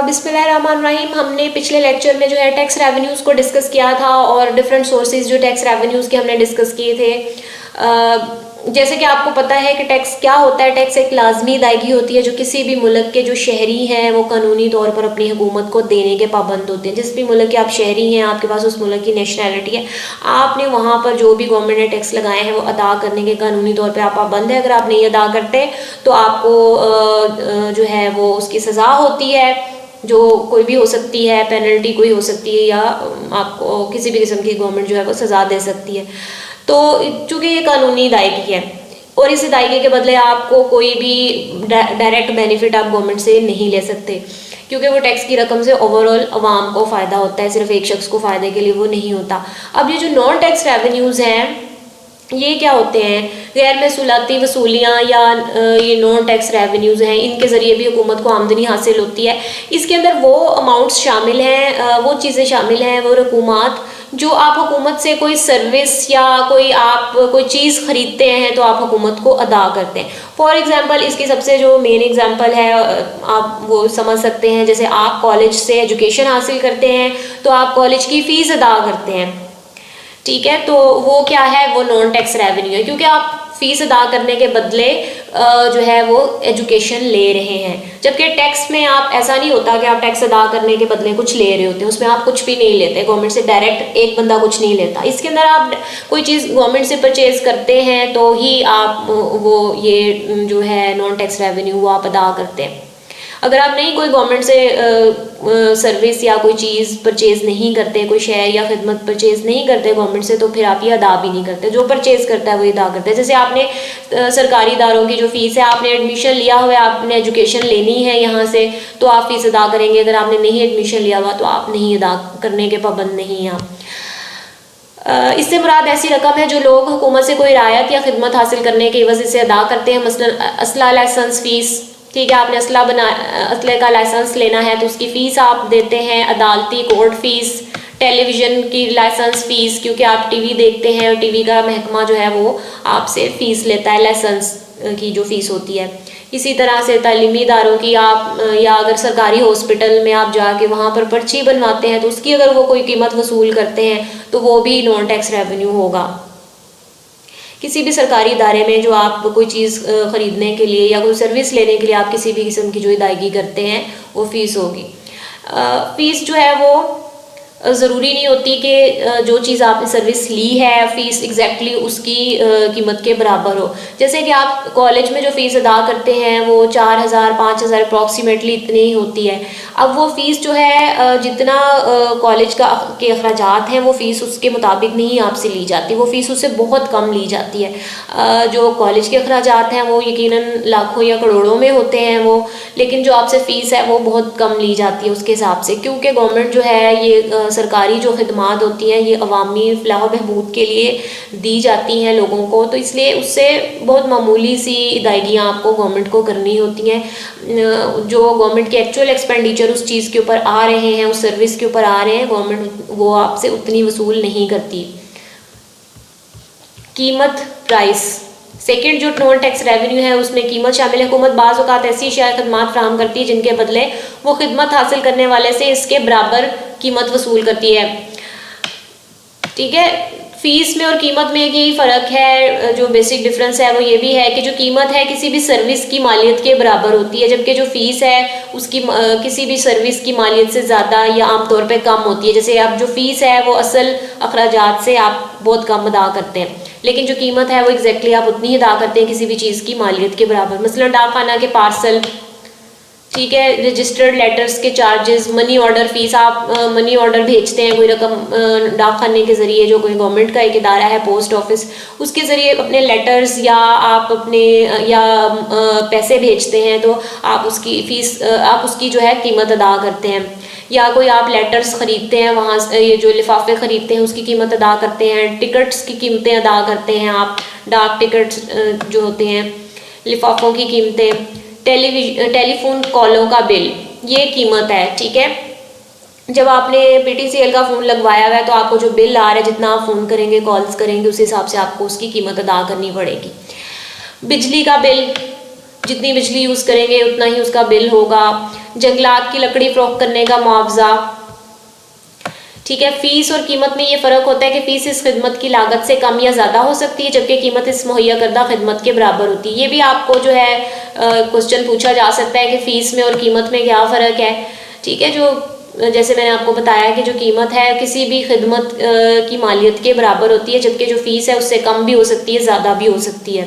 बिस्मिल्लाहिर्रहमानिर्रहीम। हमने पिछले लेक्चर में जो है टैक्स रेवेन्यूज़ को डिस्कस किया था और डिफरेंट सोर्सेज जो टैक्स रेवेन्यूज़ के हमने डिस्कस किए थे। जैसे कि आपको पता है कि टैक्स क्या होता है। टैक्स एक लाजमी अदायगी होती है जो किसी भी मुल्क के जो शहरी हैं वो कानूनी तौर पर अपनी हुकूमत को देने के पाबंद होते हैं। जिस भी मुल्क के आप शहरी हैं, आपके पास उस मुल्क की नेशनैलिटी है, आपने वहाँ पर जो भी गवर्नमेंट ने टैक्स लगाए हैं वो अदा करने के कानूनी तौर पर आप पाबंद है। अगर आप नहीं अदा करते तो आपको जो है वो उसकी सज़ा होती है, जो कोई भी हो सकती है, पेनल्टी कोई हो सकती है, या आपको किसी भी किस्म की गवर्नमेंट जो है वो सज़ा दे सकती है। तो चूँकि ये कानूनी अदायगी है और इस अदायगी के बदले आपको कोई भी डायरेक्ट बेनिफिट आप गवर्नमेंट से नहीं ले सकते, क्योंकि वो टैक्स की रकम से ओवरऑल आवाम को फ़ायदा होता है, सिर्फ एक शख्स को फ़ायदे के लिए वो नहीं होता। अब ये जो नॉन टैक्स रेवेन्यूज़ हैं ये क्या होते हैं? गैर महसूलाती वसूलियाँ या ये नॉन टैक्स रेवेन्यूज़ हैं, इनके ज़रिए भी हुकूमत को आमदनी हासिल होती है। इसके अंदर वो अमाउंट्स शामिल हैं, वो चीज़ें शामिल हैं, वो रकूमात जो आप हुकूमत से कोई सर्विस या कोई चीज़ ख़रीदते हैं तो आप हुकूमत को अदा करते हैं। फॉर एग्ज़ाम्पल इसकी सबसे जो मेन एग्ज़ाम्पल है आप वो समझ सकते हैं, जैसे आप कॉलेज से एजुकेशन हासिल करते हैं तो आप कॉलेज की फ़ीस अदा करते हैं, ठीक है। तो वो क्या है? वो नॉन टैक्स रेवेन्यू है, क्योंकि आप फ़ीस अदा करने के बदले जो है वो एजुकेशन ले रहे हैं। जबकि टैक्स में आप ऐसा नहीं होता कि आप टैक्स अदा करने के बदले कुछ ले रहे होते हैं, उसमें आप कुछ भी नहीं लेते, गवर्नमेंट से डायरेक्ट एक बंदा कुछ नहीं लेता। इसके अंदर आप कोई चीज़ गवर्नमेंट से परचेज़ करते हैं तो ही आप वो ये जो है नॉन टैक्स रेवेन्यू वो आप अदा करते हैं। अगर आप नहीं कोई गवर्नमेंट से सर्विस या कोई चीज़ परचेज़ नहीं करते, कोई शेयर या खिदमत परचेज़ नहीं करते गवर्नमेंट से, तो फिर आप ये अदा भी नहीं करते। जो परचेज़ करता है वही अदा करता है। जैसे आपने सरकारी इदारों की जो फ़ीस है, आपने एडमिशन लिया हुआ है, आपने एजुकेशन लेनी है यहाँ से, तो आप फ़ीस अदा करेंगे। अगर आपने नहीं एडमिशन लिया हुआ तो आप नहीं अदा करने के पाबंद नहीं हैं आप। इससे मुराद ऐसी रकम है जो लोग हुकूमत से कोई रायत या खिदमत हासिल करने की वजह से अदा करते हैं। मसलन असला लाइसेंस फ़ीस, ठीक है, आपने असले का लाइसेंस लेना है तो उसकी फ़ीस आप देते हैं। अदालती कोर्ट फ़ीस, टेलीविज़न की लाइसेंस फ़ीस, क्योंकि आप टीवी देखते हैं और टीवी का महकमा जो है वो आपसे फ़ीस लेता है, लाइसेंस की जो फ़ीस होती है। इसी तरह से तालीमी इदारों की आप या अगर सरकारी हॉस्पिटल में आप जाके वहाँ पर पर्ची बनवाते हैं तो उसकी अगर वो कोई कीमत वसूल करते हैं तो वो भी नॉन टैक्स रेवेन्यू होगा। किसी भी सरकारी इदारे में जो आप कोई चीज़ ख़रीदने के लिए या कोई सर्विस लेने के लिए आप किसी भी किस्म की जो अदायगी करते हैं वो फ़ीस होगी। फ़ीस जो है वो ज़रूरी नहीं होती कि जो चीज़ आपने सर्विस ली है फ़ीस एग्जैक्टली उसकी कीमत के बराबर हो। जैसे कि आप कॉलेज में जो फ़ीस अदा करते हैं वो 4000 5000 अप्रॉक्सीमेटली इतनी ही होती है। अब वो फ़ीस जो है जितना कॉलेज के अखराजात हैं वो फ़ीस उसके मुताबिक नहीं आपसे ली जाती, वो फ़ीस उससे बहुत कम ली जाती है। जो कॉलेज के अखराजात हैं वो यकीनन लाखों या करोड़ों में होते हैं वो, लेकिन जो आपसे फ़ीस है वो बहुत कम ली जाती है उसके हिसाब से, क्योंकि गवर्नमेंट जो है ये सरकारी जो खिदमात होती हैं ये अवामी फलाह बहबूद के लिए दी जाती हैं लोगों को, तो इसलिए उससे बहुत मामूली सी अदायगियाँ आपको गवर्नमेंट को करनी होती हैं। जो गवर्नमेंट के एक्चुअल एक्सपेंडिचर उस चीज़ के ऊपर आ रहे हैं, उस सर्विस के ऊपर आ रहे हैं, गवर्नमेंट वो आपसे उतनी वसूल नहीं करती। कीमत, प्राइस, सेकेंड जो नॉन टैक्स रेवेन्यू है उसमें कीमत शामिल है। हुकूमत बाज़ औक़ात ऐसी अशिया खदमात फराहम करती है जिनके बदले वो खिदमत हासिल करने वाले से इसके बराबर कीमत वसूल करती है, ठीक है। फ़ीस में और कीमत में यही फ़र्क है, जो बेसिक डिफरेंस है वो ये भी है कि जो कीमत है किसी भी सर्विस की मालियत के बराबर होती है, जबकि जो फ़ीस है उसकी किसी भी सर्विस की मालियत से ज़्यादा या आमतौर पे कम होती है। जैसे अब जो फ़ीस है वो असल अखराजात से आप बहुत कम अदा करते हैं, लेकिन जो कीमत है वो एग्जैक्टली आप उतनी ही अदा करते हैं किसी भी चीज़ की मालियत के बराबर। मसलन डाक खाना के पार्सल, ठीक है, रजिस्टर्ड लेटर्स के चार्जेस, मनी ऑर्डर फ़ीस, आप मनी ऑर्डर भेजते हैं कोई रकम डाक खाने के ज़रिए, जो कोई गवर्नमेंट का एक इदारा है पोस्ट ऑफिस, उसके ज़रिए अपने लेटर्स या आप अपने या पैसे भेजते हैं तो आप उसकी फ़ीस आप उसकी जो है कीमत अदा करते हैं। या कोई आप लेटर्स ख़रीदते हैं, वहाँ ये जो लिफाफे ख़रीदते हैं उसकी कीमत अदा करते हैं। टिकट्स की कीमतें अदा करते हैं आप, डाक टिकट्स जो होते हैं, लिफाफों की कीमतें, टेलीफोन कॉलों का बिल, ये कीमत है, ठीक है। जब आपने PTCL का फ़ोन लगवाया हुआ है तो आपको जो बिल आ रहा है, जितना आप फ़ोन करेंगे कॉल्स करेंगे उस हिसाब से आपको उसकी कीमत अदा करनी पड़ेगी। बिजली का बिल, جتنی بجلی یوز کریں گے اتنا ہی اس کا بل ہوگا. جنگلات کی لکڑی فروخت کرنے کا معاوضہ. ٹھیک ہے. فیس اور قیمت میں یہ فرق ہوتا ہے کہ فیس اس خدمت کی لاگت سے کم یا زیادہ ہو سکتی ہے جبکہ قیمت اس مہیا کردہ خدمت کے برابر ہوتی ہے. یہ بھی آپ کو جو ہے کوشچن پوچھا جا سکتا ہے کہ فیس میں اور قیمت میں کیا فرق ہے. ٹھیک ہے. جو جیسے میں نے آپ کو بتایا کہ جو قیمت ہے کسی بھی خدمت کی مالیت کے برابر ہوتی ہے جبکہ جو فیس ہے اس سے کم بھی ہو سکتی ہے زیادہ بھی ہو سکتی ہے.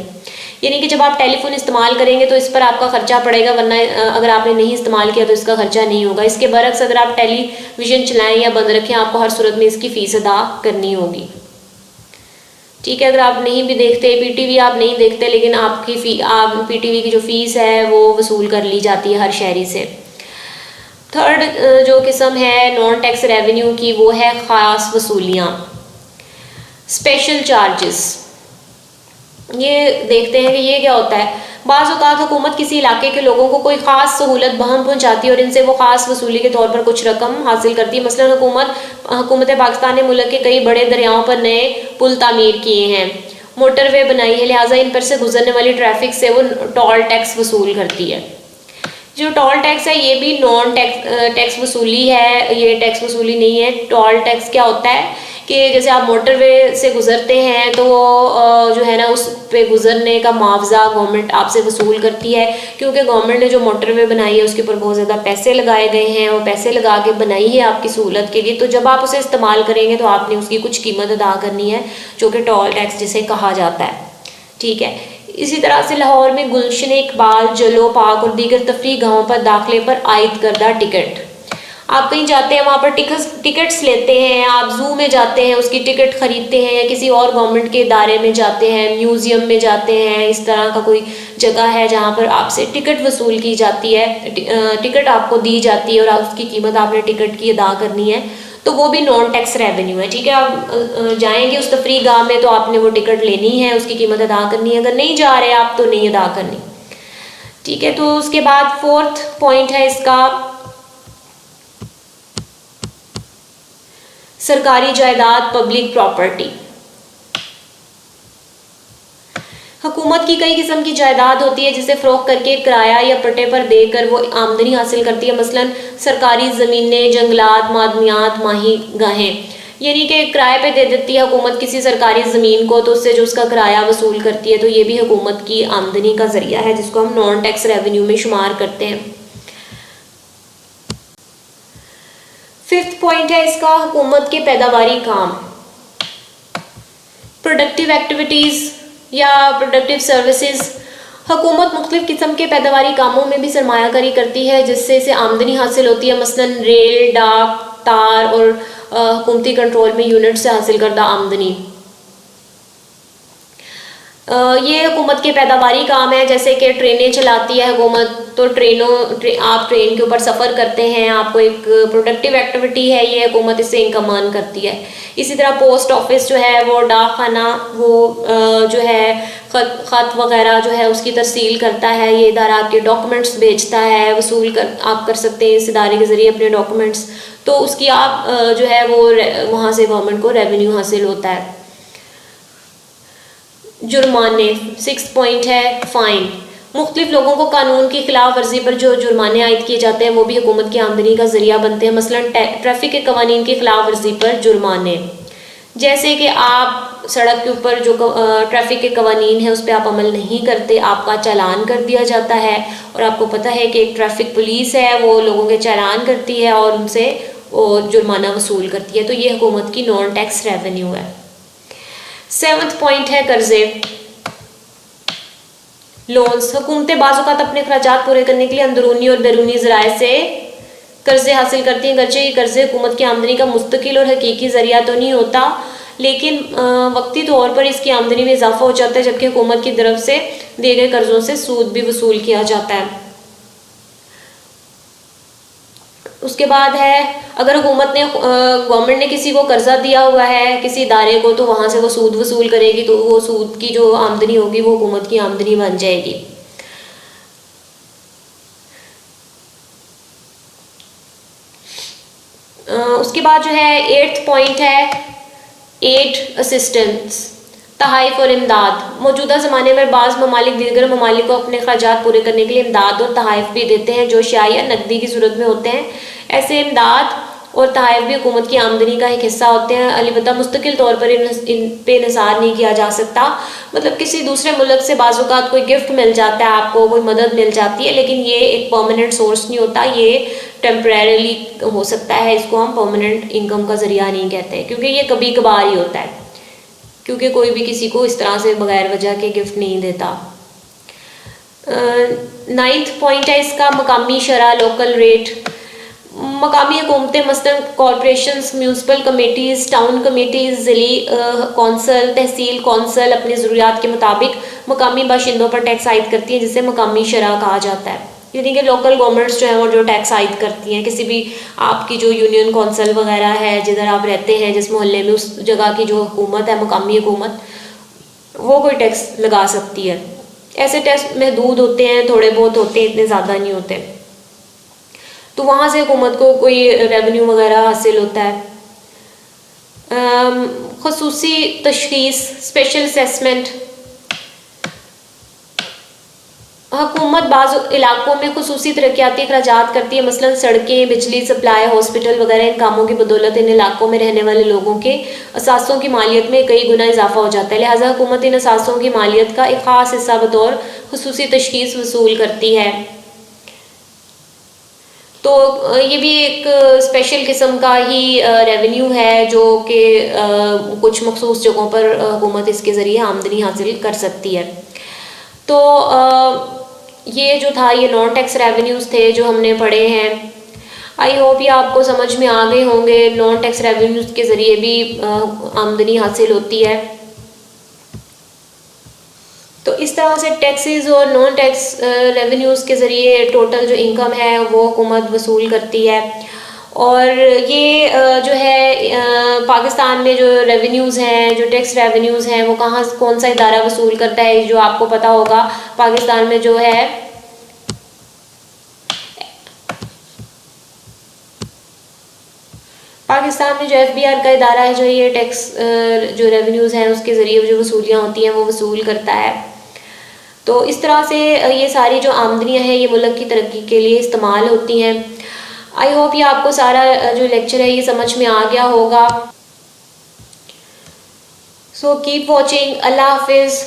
یعنی کہ جب آپ ٹیلی فون استعمال کریں گے تو اس پر آپ کا خرچہ پڑے گا ورنہ اگر آپ نے نہیں استعمال کیا تو اس کا خرچہ نہیں ہوگا. اس کے برعکس اگر آپ ٹیلی ویژن چلائیں یا بند رکھیں آپ کو ہر صورت میں اس کی فیس ادا کرنی ہوگی. ٹھیک ہے. اگر آپ نہیں بھی دیکھتے پی ٹی وی آپ نہیں دیکھتے لیکن آپ کی پی ٹی وی کی جو فیس ہے وہ وصول کر لی جاتی ہے ہر شہری سے. تھرڈ جو قسم ہے نان ٹیکس ریونیو کی وہ ہے خاص وصولیاں، اسپیشل چارجز. یہ دیکھتے ہیں کہ یہ کیا ہوتا ہے. بعض اوقات حکومت کسی علاقے کے لوگوں کو کوئی خاص سہولت بہم پہنچاتی ہے اور ان سے وہ خاص وصولی کے طور پر کچھ رقم حاصل کرتی ہے. مثلا حکومت پاکستان نے ملک کے کئی بڑے دریاؤں پر نئے پل تعمیر کیے ہیں، موٹر وے بنائی ہے، لہٰذا ان پر سے گزرنے والی ٹریفک سے وہ ٹول ٹیکس وصول کرتی ہے. جو ٹول ٹیکس ہے یہ بھی نان ٹیکس وصولی ہے، یہ ٹیکس وصولی نہیں ہے. ٹول ٹیکس کیا ہوتا ہے کہ جیسے آپ موٹر وے سے گزرتے ہیں تو وہ جو ہے نا اس پہ گزرنے کا معاوضہ گورنمنٹ آپ سے وصول کرتی ہے کیونکہ گورنمنٹ نے جو موٹر وے بنائی ہے اس کے اوپر بہت زیادہ پیسے لگائے گئے ہیں، وہ پیسے لگا کے بنائی ہے آپ کی سہولت کے لیے. تو جب آپ اسے استعمال کریں گے تو آپ نے اس کی کچھ قیمت ادا کرنی ہے جو کہ ٹول ٹیکس جسے کہا جاتا ہے. ٹھیک ہے. اسی طرح سے لاہور میں گلشن اقبال، جلو پاک اور دیگر تفریح گاہوں پر داخلے پر عائد کردہ ٹکٹ. آپ کہیں جاتے ہیں وہاں پر ٹکٹس لیتے ہیں، آپ زو میں جاتے ہیں اس کی ٹکٹ خریدتے ہیں یا کسی اور گورنمنٹ کے ادارے میں جاتے ہیں، میوزیم میں جاتے ہیں، اس طرح کا کوئی جگہ ہے جہاں پر آپ سے ٹکٹ وصول کی جاتی ہے، ٹکٹ آپ کو دی جاتی ہے اور اس کی قیمت آپ نے ٹکٹ کی ادا کرنی ہے تو وہ بھی نان ٹیکس ریونیو ہے. ٹھیک ہے. آپ جائیں گے اس تفریح گاہ میں تو آپ نے وہ ٹکٹ لینی ہے، اس کی قیمت ادا کرنی ہے. اگر نہیں جا رہے آپ تو نہیں ادا کرنی. ٹھیک ہے. تو اس کے بعد فورتھ پوائنٹ ہے اس کا سرکاری جائیداد، پبلک پراپرٹی. حکومت کی کئی قسم کی جائیداد ہوتی ہے جسے فروخت کر کے کرایہ یا پٹے پر دے کر وہ آمدنی حاصل کرتی ہے. مثلا سرکاری زمینیں، جنگلات، معدنیات، ماہی گاہیں. یعنی کہ کرائے پہ دے دیتی ہے حکومت کسی سرکاری زمین کو تو اس سے جو اس کا کرایہ وصول کرتی ہے تو یہ بھی حکومت کی آمدنی کا ذریعہ ہے جس کو ہم نان ٹیکس ریونیو میں شمار کرتے ہیں. ففتھ پوائنٹ ہے اس کا حکومت کے پیداواری کام، پروڈکٹیو ایکٹیویٹیز یا پروڈکٹیو سروسز. حکومت مختلف قسم کے پیداواری کاموں میں بھی سرمایہ کاری کرتی ہے جس سے اسے آمدنی حاصل ہوتی ہے. مثلا ریل، ڈاک، تار اور حکومتی کنٹرول میں یونٹ سے حاصل کردہ آمدنی. یہ حکومت کے پیداواری کام ہے. جیسے کہ ٹرینیں چلاتی ہے حکومت تو آپ ٹرین کے اوپر سفر کرتے ہیں، آپ کو ایک پروڈکٹیو ایکٹیویٹی ہے یہ، حکومت اس سے انکم ارن کرتی ہے. اسی طرح پوسٹ آفس جو ہے وہ ڈاک خانہ وہ جو ہے خط وغیرہ جو ہے اس کی ترسیل کرتا ہے. یہ ادارہ آپ کے ڈاکومنٹس بھیجتا ہے، وصول آپ کر سکتے ہیں اس ادارے کے ذریعے اپنے ڈاکومنٹس، تو اس کی آپ جو ہے وہ وہاں سے گورنمنٹ کو ریونیو حاصل ہوتا ہے. جرمانے. 6 پوائنٹ ہے فائن. مختلف لوگوں کو قانون کی خلاف ورزی پر جو جرمانے عائد کیے جاتے ہیں وہ بھی حکومت کی آمدنی کا ذریعہ بنتے ہیں. مثلا ٹریفک کے قوانین کی خلاف ورزی پر جرمانے، جیسے کہ آپ سڑک کے اوپر جو ٹریفک کے قوانین ہیں اس پہ آپ عمل نہیں کرتے، آپ کا چالان کر دیا جاتا ہے اور آپ کو پتہ ہے کہ ایک ٹریفک پولیس ہے وہ لوگوں کے چالان کرتی ہے اور ان سے وہ جرمانہ وصول کرتی ہے. تو یہ حکومت کی نان ٹیکس ریونیو ہے. 7 پوائنٹ ہے قرضے، لونز. حکومتیں بعض اوقات اپنے اخراجات پورے کرنے کے لیے اندرونی اور بیرونی ذرائع سے قرضے حاصل کرتی ہیں. گرچہ یہ قرضے حکومت کی آمدنی کا مستقل اور حقیقی ذریعہ تو نہیں ہوتا لیکن وقتی طور پر اس کی آمدنی میں اضافہ ہو جاتا ہے جبکہ حکومت کی طرف سے دیے گئے قرضوں سے سود بھی وصول کیا جاتا ہے. اس کے بعد ہے اگر گورنمنٹ نے کسی کو قرضہ دیا ہوا ہے کسی ادارے کو تو وہاں سے وہ سود وصول کرے گی تو وہ سود کی جو آمدنی ہوگی وہ حکومت کی آمدنی بن جائے گی. اس کے بعد جو ہے 8th پوائنٹ ہے ایڈ اسسٹنس. तहाइफ और इमदाद। मौजूदा ज़माने में बाज़ ममालिक दीगर ममालिक को अपने ख़राजात पूरे करने के लिए इमदाद और तहाइफ भी देते हैं जो शाया या नकदी की सूरत में होते हैं। ऐसे इमदाद और तहाइफ भी हुकूमत की आमदनी का एक हिस्सा होते हैं, अलबत्ता मुस्तकिल तौर पर इन पे निसार नहीं किया जा सकता। मतलब किसी दूसरे मुल्क से बाज़ औक़ात कोई गिफ्ट मिल जाता है, आपको कोई मदद मिल जाती है, लेकिन ये एक परमानेंट सोर्स नहीं होता, ये टेम्परेरी हो सकता है। इसको हम परमानेंट इनकम का ज़रिया नहीं कहते, क्योंकि ये कभी कभार ही होता है, क्योंकि कोई भी किसी को इस तरह से बगैर वजह के गिफ्ट नहीं देता। 9th पॉइंट है इसका मकामी शरह, लोकल रेट। मकामी हुकूमतें मसलन corporations, municipal committees, town committees, ज़िली कौंसल, तहसील कौंसल अपनी ज़रूरियात के मुताबिक मकामी बाशिंदों पर टैक्स आयद करती हैं, जिसे मकामी शरह कहा जाता है। यानी कि लोकल गवर्नमेंट्स जो हैं वो जो टैक्स आयद करती हैं, किसी भी आपकी जो यूनियन कौंसल वगैरह है, जिधर आप रहते हैं, जिस मोहल्ले में, उस जगह की जो हुकूमत है, मकामी हुकूमत, वो कोई टैक्स लगा सकती है। ऐसे टैक्स महदूद होते हैं, थोड़े बहुत होते हैं, इतने ज़्यादा नहीं होते, तो वहाँ से हुकूमत को कोई रेवेन्यू वगैरह हासिल होता है। ख़ुसूसी तशख़ीस, स्पेशल असेसमेंट। हुकूमत बाज़ इलाकों में ख़ुसूसी तरक्याती अखराजात करती है, मसलन सड़कें, बिजली सप्लाई, हॉस्पिटल वगैरह। इन कामों की बदौलत इन इलाकों में रहने वाले लोगों के असासों की मालियत में कई गुना इजाफा हो जाता है, लिहाजा हुकूमत इन असासों की मालियत का एक ख़ास हिस्सा बतौर ख़ुसूसी तशख़ीस वसूल करती है। तो ये भी एक स्पेशल किस्म का ही रेवेन्यू है जो कि कुछ मखसूस जगहों पर हुकूमत इसके ज़रिए आमदनी हासिल कर सकती है। तो ये जो था, ये नॉन टैक्स रेवेन्यूज़ थे जो हमने पढ़े हैं। आई होप ये आपको समझ में आ गए होंगे। नॉन टैक्स रेवेन्यूज़ के ज़रिए भी आमदनी हासिल होती है। तो इस तरह से टैक्सेस और नॉन टैक्स रेवेन्यूज़ के ज़रिए टोटल जो इनकम है वो हुकूमत वसूल करती है। और ये जो है पाकिस्तान में जो रेवेन्यूज़ हैं, जो टैक्स रेवेन्यूज़ हैं, वो कहाँ, कौन सा इदारा वसूल करता है, जो आपको पता होगा। पाकिस्तान में जो है पाकिस्तान में जो FBR का इदारा है, जो ये टैक्स जो रेवेन्यूज़ हैं उसके ज़रिए जो वसूलियाँ होती हैं वो वसूल करता है। तो इस तरह से ये सारी जो आमदनियाँ हैं ये मुल्क की तरक्की के लिए इस्तेमाल होती हैं। आई होप ये आपको सारा जो लेक्चर है ये समझ में आ गया होगा। So keep watching. अल्लाह हाफिज़।